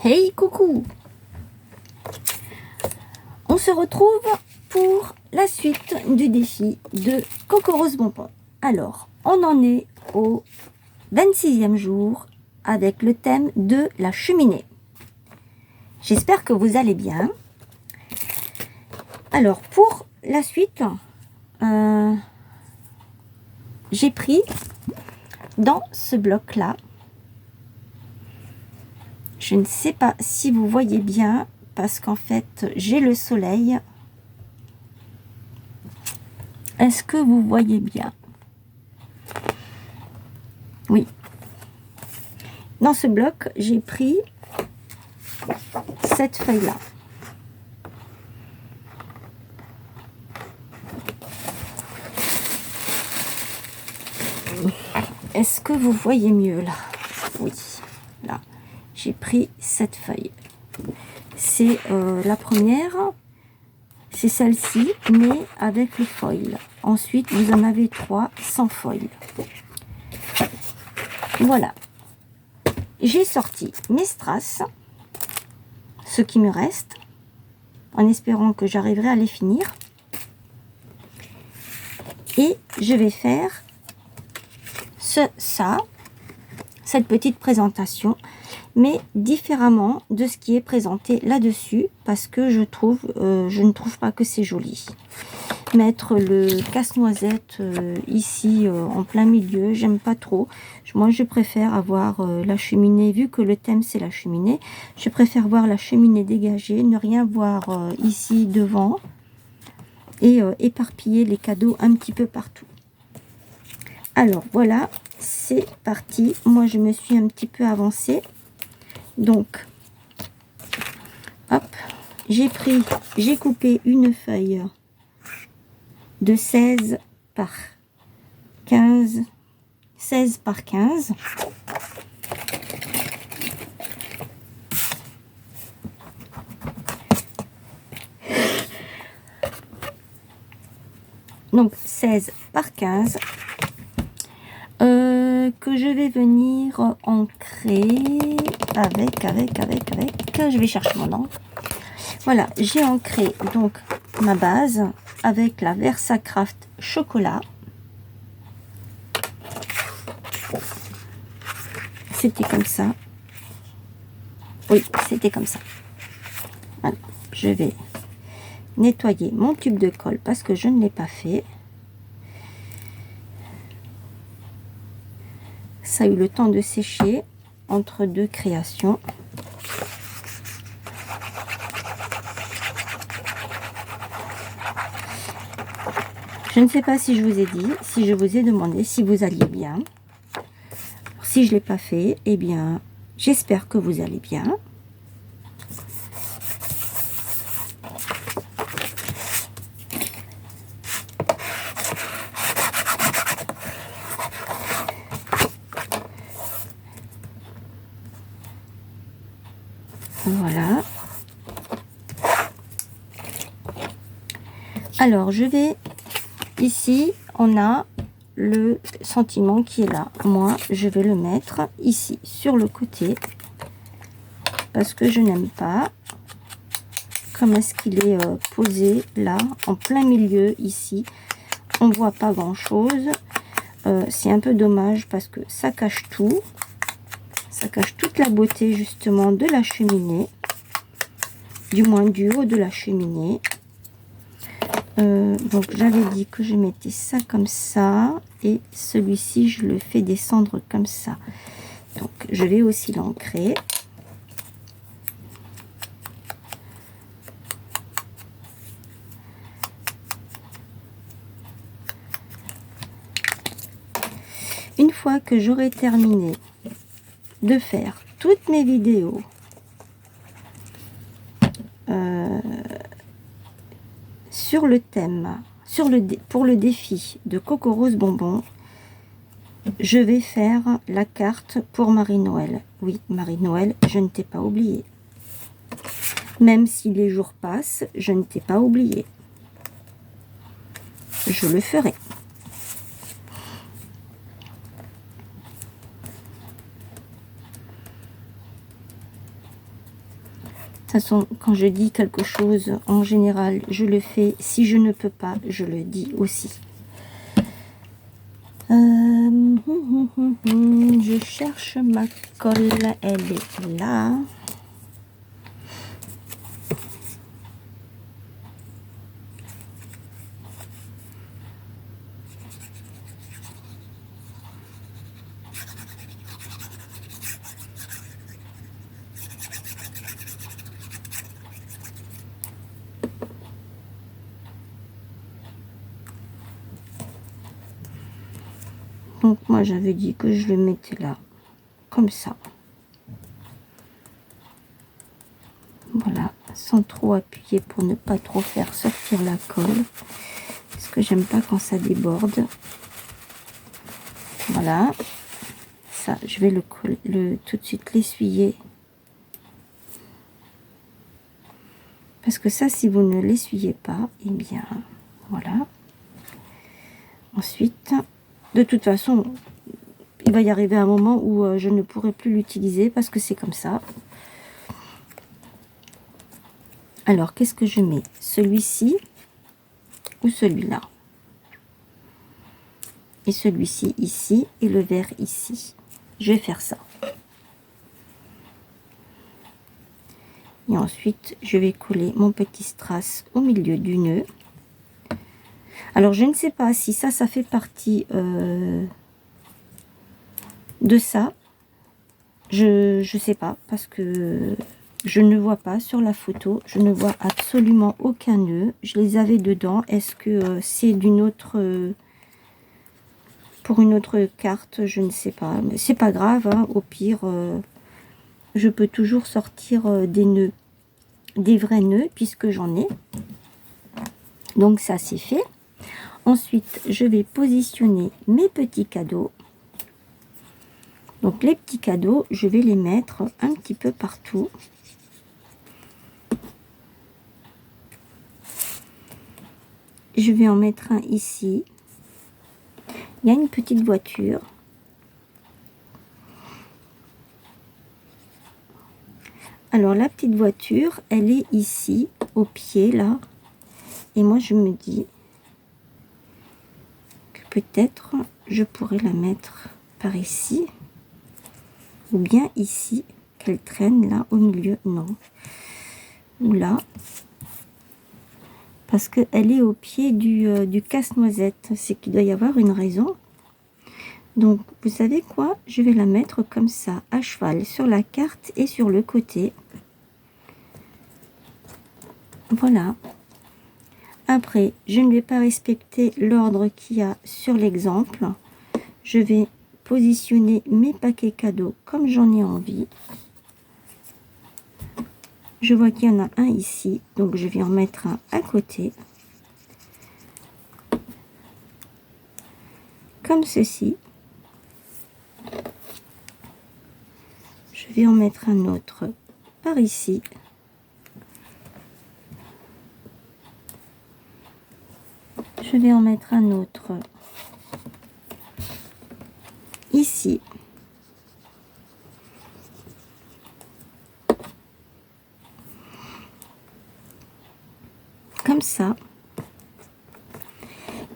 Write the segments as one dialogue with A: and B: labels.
A: Hey, coucou! On se retrouve pour la suite du défi de Coco Rose Bonbon. Alors, on en est au 26e jour avec le thème de la cheminée. J'espère que vous allez bien. Alors, pour la suite, j'ai pris dans ce bloc-là, je ne sais pas si vous voyez bien, parce qu'en fait, j'ai le soleil. Est-ce que vous voyez bien? Oui. Dans ce bloc, j'ai pris cette feuille-là. Est-ce que vous voyez mieux là? Oui, là. J'ai pris cette feuille. C'est la première, c'est celle-ci, mais avec le foil. Ensuite, vous en avez 3 sans foil. Voilà. J'ai sorti mes strass, ce qui me reste, en espérant que j'arriverai à les finir. Et je vais faire cette petite présentation, mais différemment de ce qui est présenté là-dessus, parce que je ne trouve pas que c'est joli. Mettre le casse-noisette ici en plein milieu, j'aime pas trop. Moi, je préfère avoir la cheminée, vu que le thème c'est la cheminée, je préfère voir la cheminée dégagée, ne rien voir ici devant, et éparpiller les cadeaux un petit peu partout. Alors voilà, c'est parti. Moi, je me suis un petit peu avancée. Donc, hop, j'ai coupé une feuille de 16 par 15. 16 par 15. Donc, 16 par 15. Que je vais venir ancrer avec, je vais chercher mon encre. Voilà, j'ai ancré donc ma base avec la Versacraft chocolat. C'était comme ça. Oui, c'était comme ça. Voilà, je vais nettoyer mon tube de colle parce que je ne l'ai pas fait. Ça a eu le temps de sécher entre deux créations. Je ne sais pas si je vous ai dit, si je vous ai demandé si vous alliez bien. Si je ne l'ai pas fait, eh bien, j'espère que vous allez bien. Voilà. Alors, je vais... Ici, on a le sentiment qui est là. Moi, je vais le mettre ici, sur le côté. Parce que je n'aime pas. Comme est-ce qu'il est posé là, en plein milieu, ici. On ne voit pas grand-chose. C'est un peu dommage parce que ça cache tout. Ça cache toute la beauté, justement, de la cheminée. Du moins, du haut de la cheminée. Donc j'avais dit que je mettais ça comme ça et celui-ci je le fais descendre comme ça. Donc je vais aussi l'ancrer. Une fois que j'aurai terminé de faire toutes mes vidéos sur le thème, pour le défi de Coco Rose Bonbon, je vais faire la carte pour Marie-Noël. Oui, Marie-Noël, je ne t'ai pas oublié. Même si les jours passent, je ne t'ai pas oublié. Je le ferai. toute façon, quand je dis quelque chose, en général, je le fais. Si je ne peux pas, je le dis aussi. Je cherche ma colle, elle est là. Donc moi j'avais dit que je le mettais là, comme ça. Voilà, sans trop appuyer pour ne pas trop faire sortir la colle. Parce que j'aime pas quand ça déborde. Voilà. Ça, je vais tout de suite l'essuyer. Parce que ça, si vous ne l'essuyez pas, eh bien, voilà. Ensuite, de toute façon, il va y arriver un moment où je ne pourrai plus l'utiliser parce que c'est comme ça. Alors, qu'est-ce que je mets? Celui-ci ou celui-là? Et celui-ci ici et le vert ici. Je vais faire ça. Et ensuite, je vais coller mon petit strass au milieu du nœud. Alors, je ne sais pas si ça fait partie de ça. Je sais pas parce que je ne vois pas sur la photo. Je ne vois absolument aucun nœud. Je les avais dedans. Est-ce que c'est d'une autre... pour une autre carte? Je ne sais pas. Mais c'est pas grave. Hein. Au pire, je peux toujours sortir des nœuds. Des vrais nœuds puisque j'en ai. Donc ça c'est fait. Ensuite, je vais positionner mes petits cadeaux. Donc les petits cadeaux, je vais les mettre un petit peu partout. Je vais en mettre un ici. Il y a une petite voiture. Alors la petite voiture, elle est ici, au pied là. Et moi je me dis que peut-être je pourrais la mettre par ici. Ou bien ici, qu'elle traîne là au milieu. Non. Ou là. Parce qu'elle est au pied du casse-noisette. C'est qu'il doit y avoir une raison. Donc, vous savez quoi? Je vais la mettre comme ça, à cheval, sur la carte et sur le côté. Voilà. Après, je ne vais pas respecter l'ordre qu'il y a sur l'exemple. Je vais positionner mes paquets cadeaux comme j'en ai envie. Je vois qu'il y en a un ici, donc je vais en mettre un à côté. Comme ceci. Je vais en mettre un autre par ici. Je vais en mettre un autre ici. Comme ça.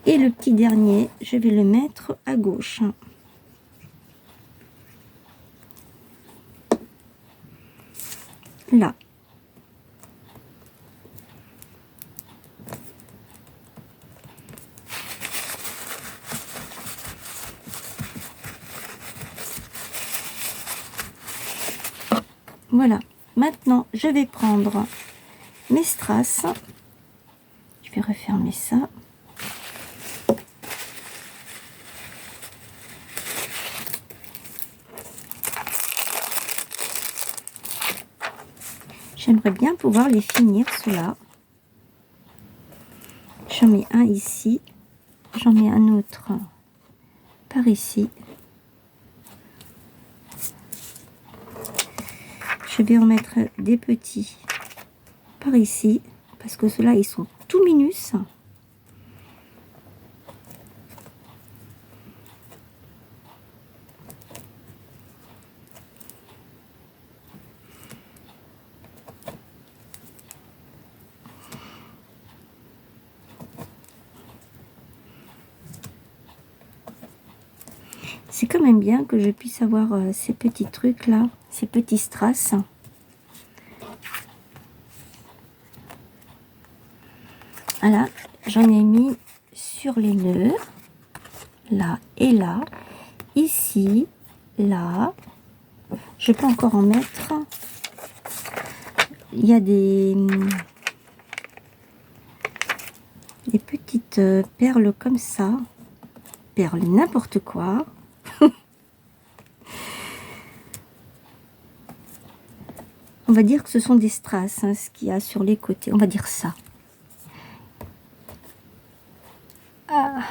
A: Et le petit dernier, je vais le mettre à gauche. Là. Voilà. Maintenant, je vais prendre mes strass. Je vais refermer ça. J'aimerais bien pouvoir les finir, ceux-là. J'en mets un ici. J'en mets un autre par ici. Je vais en mettre des petits par ici. Parce que ceux-là, ils sont tout minus. C'est quand même bien que je puisse avoir ces petits trucs là, ces petits strass. Voilà, j'en ai mis sur les nœuds, là et là, ici, là. Je peux encore en mettre. Il y a des petites perles comme ça. Perles n'importe quoi. On va dire que ce sont des strass, hein, ce qu'il y a sur les côtés. On va dire ça. Ah.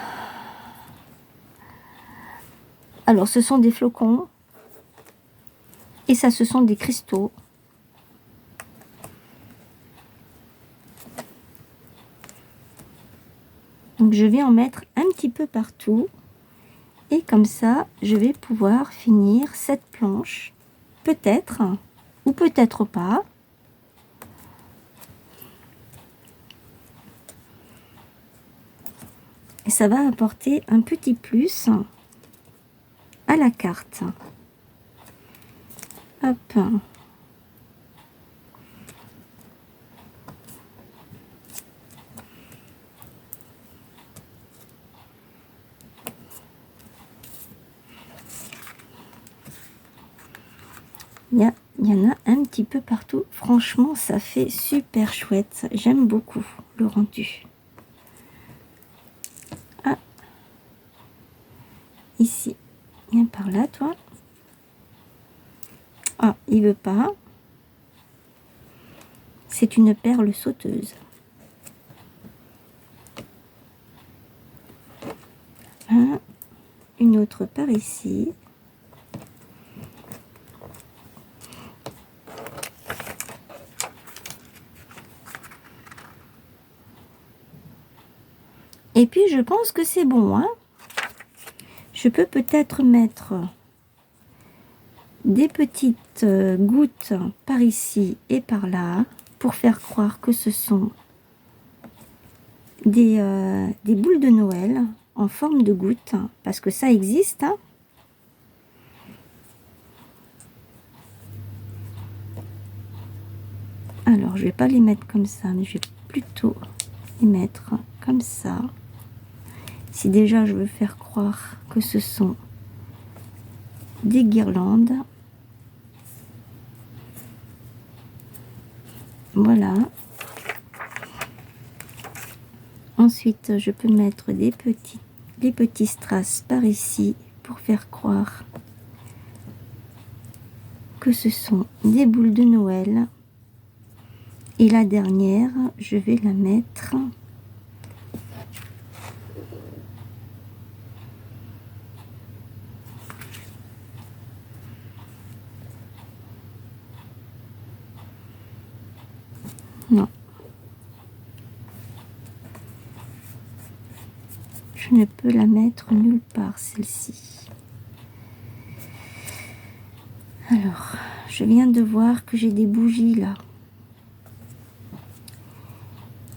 A: Alors, ce sont des flocons. Et ça, ce sont des cristaux. Donc, je vais en mettre un petit peu partout. Et comme ça, je vais pouvoir finir cette planche. Peut-être, ou peut-être pas. Et ça va apporter un petit plus à la carte. Hop. Il y en a un petit peu partout. Franchement, ça fait super chouette. J'aime beaucoup le rendu. Ah. Ici. Viens par là, toi. Ah, il veut pas. C'est une perle sauteuse. Ah, une autre par ici. Et puis, je pense que c'est bon, hein. Je peux peut-être mettre des petites gouttes par ici et par là pour faire croire que ce sont des boules de Noël en forme de gouttes, parce que ça existe, hein. Alors, je vais pas les mettre comme ça, mais je vais plutôt les mettre comme ça. Si déjà je veux faire croire que ce sont des guirlandes. Voilà. Ensuite, je peux mettre des petits strass par ici pour faire croire que ce sont des boules de Noël. Et la dernière, je vais la mettre non. Je ne peux la mettre nulle part, celle-ci. Alors, je viens de voir que j'ai des bougies là.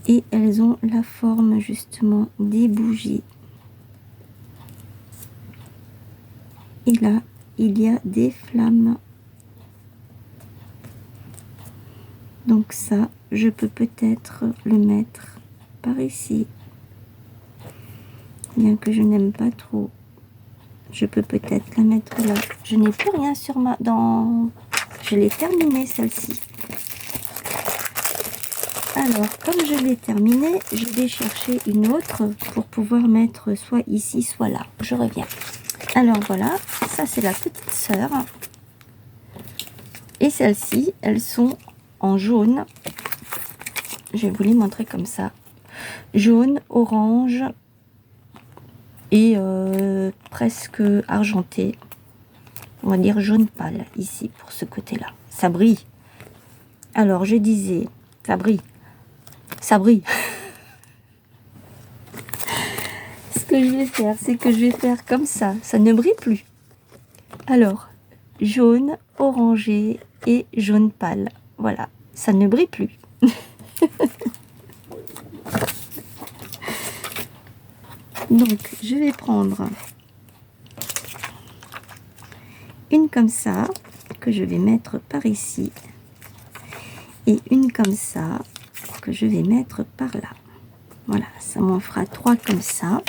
A: Et elles ont la forme justement des bougies. Et là, il y a des flammes. Donc ça, je peux peut-être le mettre par ici. Bien que je n'aime pas trop. Je peux peut-être la mettre là. Je n'ai plus rien sur ma... Je l'ai terminée celle-ci. Alors, comme je l'ai terminée, je vais chercher une autre pour pouvoir mettre soit ici, soit là. Je reviens. Alors voilà, ça c'est la petite sœur. Et celles-ci, elles sont en jaune. Je vais vous les montrer comme ça. Jaune, orange et presque argenté. On va dire jaune pâle ici pour ce côté-là. Ça brille. Alors je disais, ça brille. Ça brille. Ce que je vais faire, c'est que je vais faire comme ça. Ça ne brille plus. Alors, jaune, orangé et jaune pâle. Voilà, ça ne brille plus. Donc, je vais prendre une comme ça, que je vais mettre par ici, et une comme ça, que je vais mettre par là. Voilà, ça m'en fera 3 comme ça.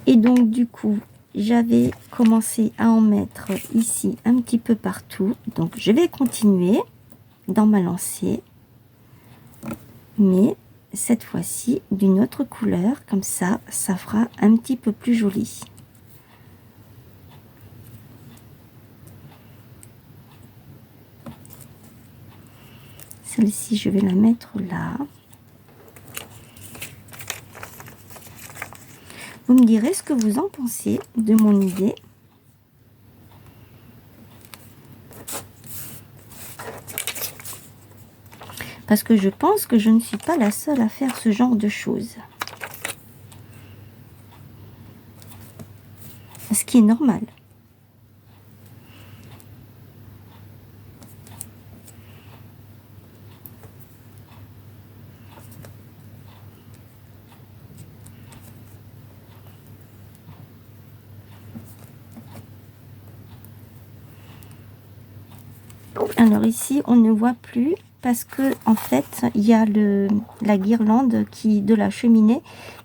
A: Et donc, du coup, j'avais commencé à en mettre ici un petit peu partout. Donc, je vais continuer dans ma lancée, mais cette fois-ci d'une autre couleur, comme ça, ça fera un petit peu plus joli. Celle-ci, je vais la mettre là. Vous me direz ce que vous en pensez de mon idée. Parce que je pense que je ne suis pas la seule à faire ce genre de choses. Ce qui est normal. Alors ici, on ne voit plus parce que en fait, il y a la guirlande de la cheminée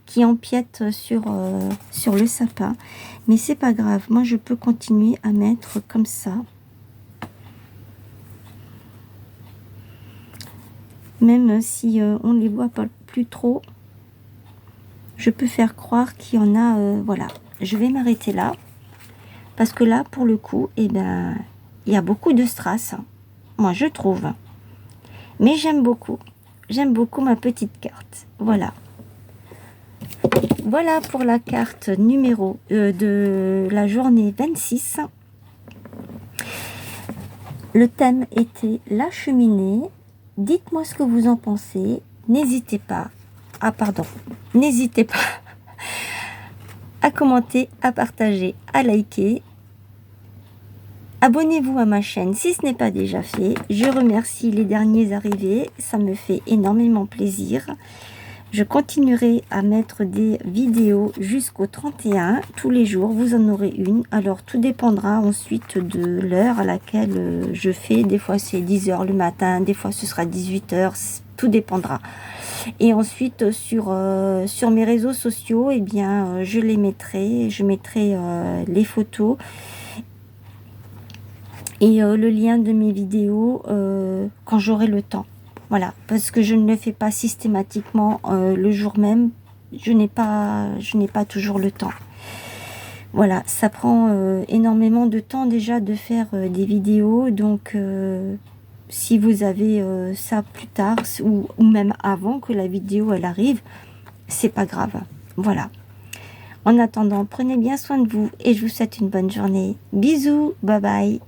A: qui empiète sur le sapin. Mais c'est pas grave, moi je peux continuer à mettre comme ça. Même si on ne les voit pas plus trop, je peux faire croire qu'il y en a, voilà. Je vais m'arrêter là, parce que là, pour le coup, eh ben, il y a beaucoup de strass, moi je trouve. Mais j'aime beaucoup ma petite carte, voilà. Voilà pour la carte numéro de la journée 26. Le thème était la cheminée. Dites-moi ce que vous en pensez. N'hésitez pas. Ah pardon. N'hésitez pas à commenter, à partager, à liker. Abonnez-vous à ma chaîne si ce n'est pas déjà fait. Je remercie les derniers arrivés. Ça me fait énormément plaisir. Je continuerai à mettre des vidéos jusqu'au 31. Tous les jours, vous en aurez une. Alors, tout dépendra ensuite de l'heure à laquelle je fais. Des fois, c'est 10 h le matin. Des fois, ce sera 18 h. Tout dépendra. Et ensuite, sur mes réseaux sociaux, eh bien, je les mettrai. Je mettrai les photos et le lien de mes vidéos quand j'aurai le temps. Voilà, parce que je ne le fais pas systématiquement le jour même. Je n'ai pas toujours le temps. Voilà, ça prend énormément de temps déjà de faire des vidéos. Donc, si vous avez ça plus tard ou même avant que la vidéo elle arrive, c'est pas grave. Voilà. En attendant, prenez bien soin de vous et je vous souhaite une bonne journée. Bisous, bye bye.